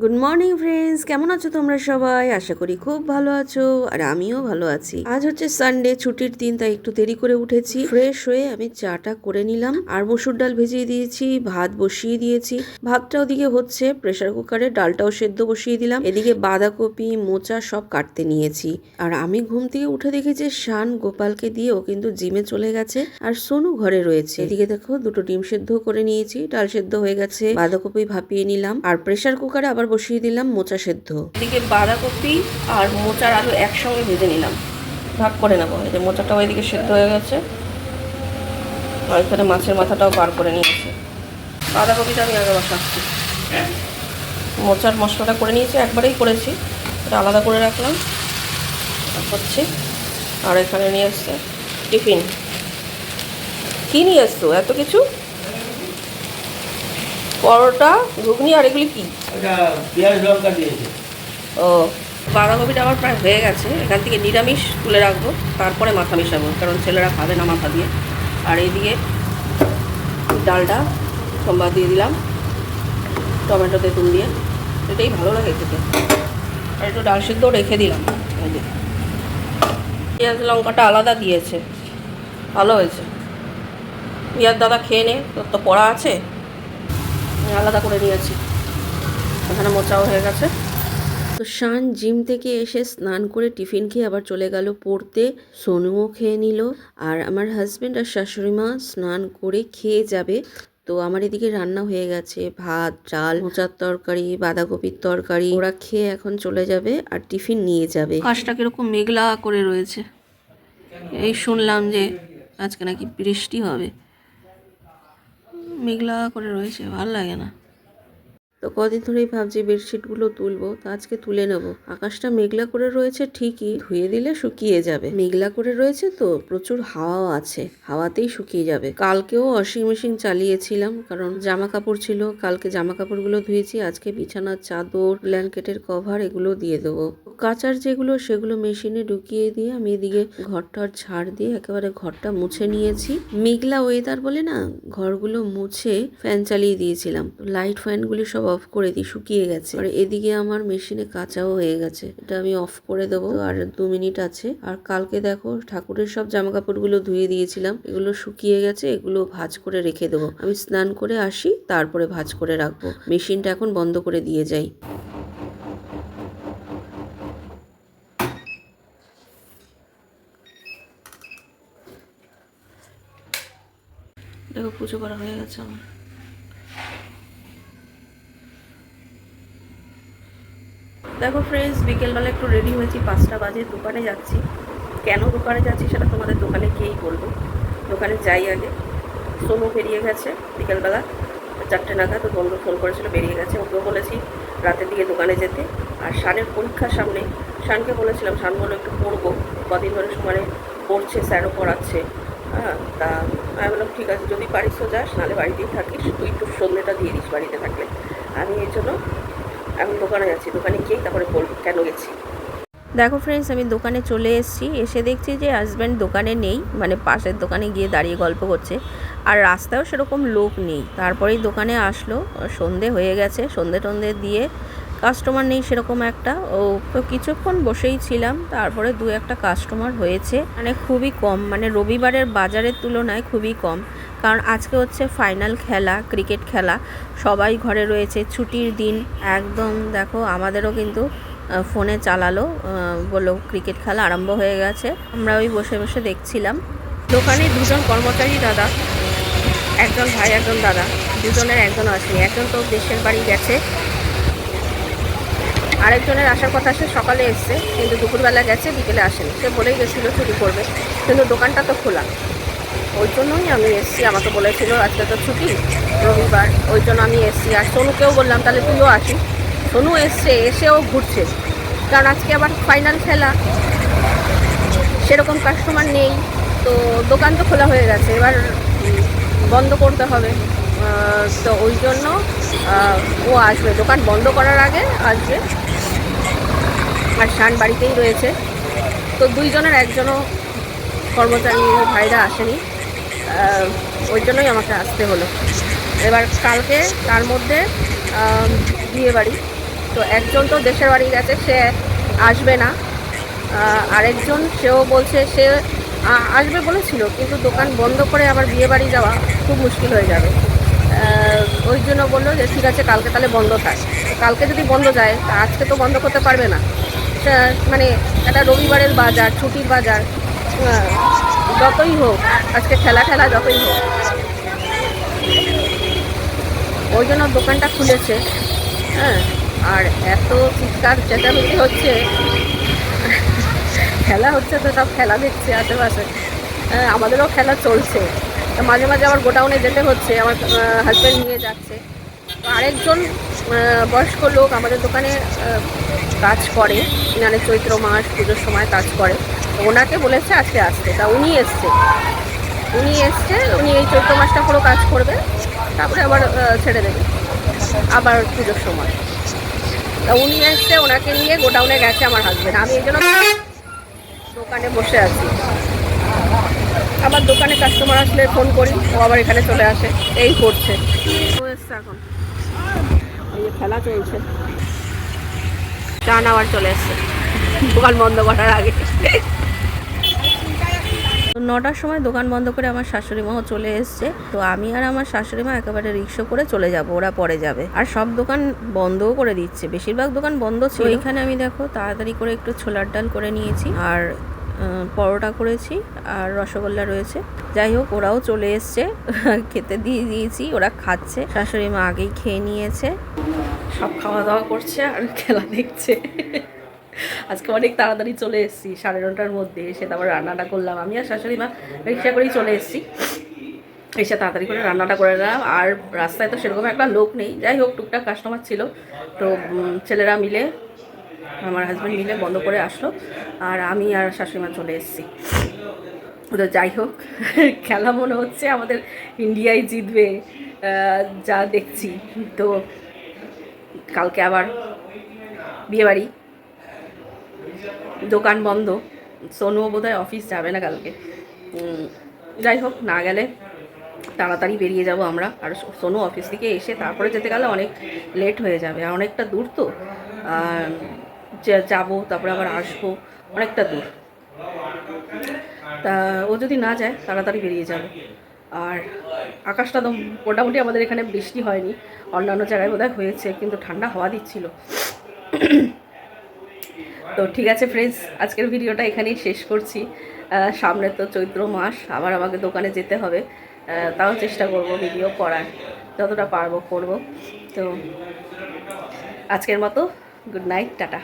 Good morning friends, কেমন আছো তোমরা সবাই? আশা করি খুব ভালো আছো, আর আমিও ভালো আছি। আজ হচ্ছে সানডে, ছুটির দিন, তাই একটু দেরি করে উঠেছি। ফ্রেশ হয়ে আমি চাটা করে নিলাম, আর মসুর ডাল ভেজিয়ে দিয়েছি, ভাত বসিয়ে দিয়েছি। ভাতটা ওদিকে হচ্ছে, প্রেসার কুকারে ডালটাও সেদ্ধ বসিয়ে দিলাম। এদিকে বাঁধাকপি, মোচা সব কাটতে নিয়েছি। আর আমি ঘুম থেকে উঠে দেখেছি শান গোপালকে দিয়েও কিন্তু জিমে চলে গেছে, আর সোনু ঘরে রয়েছে। এদিকে দেখো, দুটো ডিম সেদ্ধ করে নিয়েছি, ডাল সেদ্ধ হয়ে গেছে, বাঁধাকপি ভাপিয়ে নিলাম, আর প্রেসার কুকারে আবার বসিয়ে দিলাম মোচা সেদ্ধ। এদিকে বাঁধাকপি আর মোচার আলু একসঙ্গে ভেজে নিলাম, ভাগ করে নেবো। এই যে মোচাটাও এদিকে সেদ্ধ হয়ে গেছে, আর এখানে মাছের মাথাটাও বার করে নিয়েছি। বাঁধাকপিটা আমি আগে বসাচ্ছি, মোচার মশলাটা করে নিয়েছি, একবারেই করেছি, এটা আলাদা করে রাখলাম হচ্ছে। আর এখানে নিয়ে এসছে টিফিন। কী নিয়ে এসছো এত কিছু? পরোটা, ঘুগনি, আর এগুলি কি? ও, বাঁধাকপিটা আমার প্রায় হয়ে গেছে। এখান থেকে নিরামিষ তুলে রাখবো, তারপরে মাথা মেশাবো, কারণ ছেলেরা খাবে না মাথা দিয়ে। আর এইদিকে ডালটা সোমবার দিয়ে দিলাম টমেটো তেঁতুল দিয়ে, এটাই ভালো লাগে খেতে। আর একটু ডাল সিদ্ধ রেখে দিলাম। এই যে পেঁয়াজ লঙ্কাটা আলাদা দিয়েছে, ভালো হয়েছে। পেঁয়াজ দাদা খেয়ে নে, তোর তো পড়া আছে, আলাদা করে নিয়েছি। এখানে মোচাও হয়ে গেছে। তো শান জিম থেকে এসে স্নান করে টিফিন খেয়ে আবার চলে গেল পড়তে। সোনুও খেয়ে নিল, আর আমার হাজব্যান্ড আর শাশুড়ি মা স্নান করে খেয়ে যাবে। তো আমার এদিকে রান্না হয়ে গেছে, ভাত, ডাল, মোচার তরকারি, বাঁধাকপির তরকারি। ওরা খেয়ে এখন চলে যাবে আর টিফিন নিয়ে যাবে। আকাশটা কিরকম মেঘলা করে রয়েছে, এই শুনলাম যে আজকে নাকি বৃষ্টি হবে। মেঘলা করে রয়েছে, ভালো লাগে না। তো কদিন ধরেই ভাবছি বেডশিটগুলো তুলবো, তো আজকে তুলে নেব। আকাশটা মেঘলা করে রয়েছে ঠিকই, ধুয়ে দিলে শুকিয়ে যাবে। মেঘলা করে রয়েছে তো প্রচুর হাওয়াও আছে, হাওয়াতেই শুকিয়ে যাবে। কালকেও ওয়াশিং মেশিন চালিয়েছিলাম, কারণ জামা কাপড় ছিল। কালকে জামা কাপড়গুলো ধুয়েছি, আজকে বিছানার চাদর, ব্ল্যাঙ্কেটের কভার এগুলো দিয়ে দেবো। কাচার যেগুলো সেগুলো মেশিনে ঢুকিয়ে দিয়ে আমি এদিকে ঘরটার ঝাড় দিয়ে একেবারে ঘরটা মুছে নিয়েছি। মেঘলা ওয়েদার বলে না, ঘরগুলো মুছে ফ্যান চালিয়ে দিয়েছিলাম। লাইট ফ্যানগুলি সব অফ করে দিই, শুকিয়ে গেছে। আর এদিকে আমার মেশিনে কাঁচাও হয়ে গেছে, এটা আমি অফ করে দেবো। আর 2 মিনিট আছে। আর কালকে দেখো ঠাকুরের সব জামা কাপড়গুলো ধুয়ে দিয়েছিলাম, এগুলো শুকিয়ে গেছে, এগুলো ভাঁজ করে রেখে দেবো। আমি স্নান করে আসি, তারপরে ভাঁজ করে রাখবো। মেশিনটা এখন বন্ধ করে দিয়ে যাই। দেখো পুজো করা হয়ে গেছে আমার। দেখো ফ্রেন্ডস, বিকেলবেলা একটু রেডি হয়েছি, 5টা বাজে। দোকানে যাচ্ছি। কেন দোকানে যাচ্ছি সেটা তোমাদের দোকানে গিয়েই বলবো। দোকানে যাই আগে। সোনু বেরিয়ে গেছে বিকেলবেলা 4টে নাগাদ, তো বন্ধু ফোন করেছিল, বেরিয়ে গেছে। ওকেও বলেছি রাতের দিকে দোকানে যেতে। আর শানের পরীক্ষার সামনে শানকে বলেছিলাম, শান বলে একটু পড়বো, কদিন ধরে মানে পড়ছে, স্যারও পড়াচ্ছে। হ্যাঁ, তা আমি বললাম ঠিক আছে, যদি পারিস তো যাস, নাহলে বাড়িতেই থাকিস, তুই একটু সন্ধ্যেটা দিয়ে দিস বাড়িতে থাকলে। আমি এই জন্য এখন দোকানে যাচ্ছি, দোকানে গিয়েই তারপরে বলবো কেন গেছি। দেখো ফ্রেন্ডস, আমি দোকানে চলে এসেছি। এসে দেখছি যে হাজব্যান্ড দোকানে নেই, মানে পাশের দোকানে গিয়ে দাঁড়িয়ে গল্প করছে, আর রাস্তায়ও সেরকম লোক নেই। তারপরেই দোকানে আসলো, সন্ধে হয়ে গেছে, সন্ধে টন্ধে দিয়ে কাস্টমার নেই সেরকম একটা। ও তো কিছুক্ষণ বসেই ছিলাম, তারপরে 2-1টা কাস্টমার হয়েছে, মানে খুবই কম, মানে রবিবারের বাজারের তুলনায় খুবই কম। কারণ আজকে হচ্ছে ফাইনাল খেলা, ক্রিকেট খেলা, সবাই ঘরে রয়েছে, ছুটির দিন একদম। দেখো আমাদেরও কিন্তু ফোনে চালালো, বললো ক্রিকেট খেলা আরম্ভ হয়ে গেছে। আমরা ওই বসে বসে দেখছিলাম। দোকানে 2জন কর্মচারী দাদা, একজন ভাই একজন দাদা, 2জনের একজন আসেনি। একজন তো দেশের বাড়ি গেছে, আরেকজনের আসার কথা, সে সকালে এসছে কিন্তু দুপুরবেলা গেছে, বিকেলে আসেনি। সে বলেই গেছিলো ছুটি করবে, কিন্তু দোকানটা তো খোলা। ওই জন্যই আমি এসছি, আমাকে বলেছিল আজকে তো ছুটি রবিবার, ওই জন্য আমি এসছি। আর সোনুকেও বললাম তাহলে তুইও আসিস। সোনু এসছে, এসেও ঘুরছে, কারণ আজকে আবার ফাইনাল খেলা, সেরকম কাস্টমার নেই। তো দোকান তো খোলা হয়ে গেছে, এবার বন্ধ করতে হবে। তো ওই জন্য ও আসবে, দোকান বন্ধ করার আগে আসবে। আর শান বাড়িতেই রয়েছে। তো 2জনের একজনও কর্মচারী ভাইরা আসেনি, ওই জন্যই আমাকে আসতে হলো। এবার কালকে তার মধ্যে বিয়ে বাড়ি, তো একজন তো দেশের বাড়ি গেছে, সে আসবে না। আরেকজন সেও বলছে সে আসবে বলেছিল, কিন্তু দোকান বন্ধ করে আবার বিয়ে বাড়ি যাওয়া খুব মুশকিল হয়ে যাবে। ওই জন্য বললো যে ঠিক আছে কালকে তাহলে বন্ধ থাক। কালকে যদি বন্ধ যায় তা আজকে তো বন্ধ করতে পারবে না। মানে একটা রবিবারের বাজার, ছুটির বাজার, যতই হোক আজকে ঠেলা যতই হোক, ওই জন্য দোকানটা খুলেছে। হ্যাঁ, আর এত চিৎকার চেঁচামেচি হচ্ছে, খেলা হচ্ছে তো সব খেলা দেখছে আশেপাশে। আমাদেরও খেলা চলছে, মাঝে মাঝে আমার গোডাউনে যেতে হচ্ছে, আমার হাজব্যান্ড নিয়ে যাচ্ছে। তো আরেকজন বয়স্ক লোক আমাদের দোকানে কাজ করে, মানে চৈত্র মাস পুজোর সময় কাজ করে, ওনাকে বলেছে আজকে আসতে। তা উনি এসছে, উনি এই চৈত্র মাসটা পুরো কাজ করবে, তারপরে আবার ছেড়ে দেবে আবার পুজোর সময়। তা উনি এসছে, ওনাকে নিয়ে গোডাউনে গেছে আমার হাজব্যান্ড। আমি এই জন্য দোকানে বসে আছি। আবার দোকানে কাস্টমার আসলে ফোন করি, ও আবার এখানে চলে আসে, এই করছে। ও এসছে এখন, এই যে খেলা চলছে, টান আবার চলে এসছে দোকান বন্ধ করার আগে। 9টার সময় দোকান বন্ধ করে আমার শাশুড়ি মাও চলে এসছে। তো আমি আর আমার শাশুড়ি মা একেবারে রিক্সা করে চলে যাব, ওরা পরে যাবে। আর সব দোকান বন্ধও করে দিচ্ছে, বেশিরভাগ দোকান বন্ধ ছিল। এখানে আমি দেখো তাড়াতাড়ি করে একটু ছোলার ডাল করে নিয়েছি, আর পরোটা করেছি, আর রসগোল্লা রয়েছে। যাই হোক, ওরাও চলে এসছে, খেতে দিয়ে দিয়েছি, ওরা খাচ্ছে। শাশুড়ি মা আগেই খেয়ে নিয়েছে, সব খাওয়া দাওয়া করছে আর খেলা দেখছে। আজকে অনেক তাড়াতাড়ি চলে এসেছি, 9:30টার মধ্যে এসে তারপর রান্নাটা করলাম। আমি আর শাশুড়ি মা রিক্সা করেই চলে এসেছি, এসে তাড়াতাড়ি করে রান্নাটা করে নিলাম। আর রাস্তায় তো সেরকম একটা লোক নেই, যাই হোক টুকটাক কাস্টমার ছিল। তো ছেলেরা মিলে, আমার হাজব্যান্ড মিলে বন্ধ করে আসলো, আর আমি আর শাশুড়ি মা চলে এসেছি। তো যাই হোক, খেলা মনে হচ্ছে আমাদের ইন্ডিয়াই জিতবে যা দেখছি। তো কালকে আবার বিয়েবাড়ি, দোকান বন্ধ, সোনুও বোধহয় অফিস যাবে না কালকে। যাই হোক, না গেলে তাড়াতাড়ি বেরিয়ে যাব আমরা। আর সোনু অফিস থেকে এসে তারপরে যেতে গেলে অনেক লেট হয়ে যাবে, আর অনেকটা দূর তো যাবো, তারপরে আবার আসবো, অনেকটা দূর। তা ও যদি না যায় তাড়াতাড়ি বেরিয়ে যাব। আর আকাশটা তো মোটামুটি আমাদের এখানে বৃষ্টি হয়নি, অন্যান্য জায়গায় বোধহয় হয়েছে, কিন্তু ঠান্ডা হাওয়া দিচ্ছিল। তো ঠিক আছে ফ্রেন্ডস, আজকের ভিডিওটা এখানেই শেষ করছি। সামনে তো চৈত্র মাস, আবার আমাকে দোকানে যেতে হবে, তাও চেষ্টা করব ভিডিও করার, যতটা পারবো করব। তো আজকের মতো গুড নাইট, টাটা।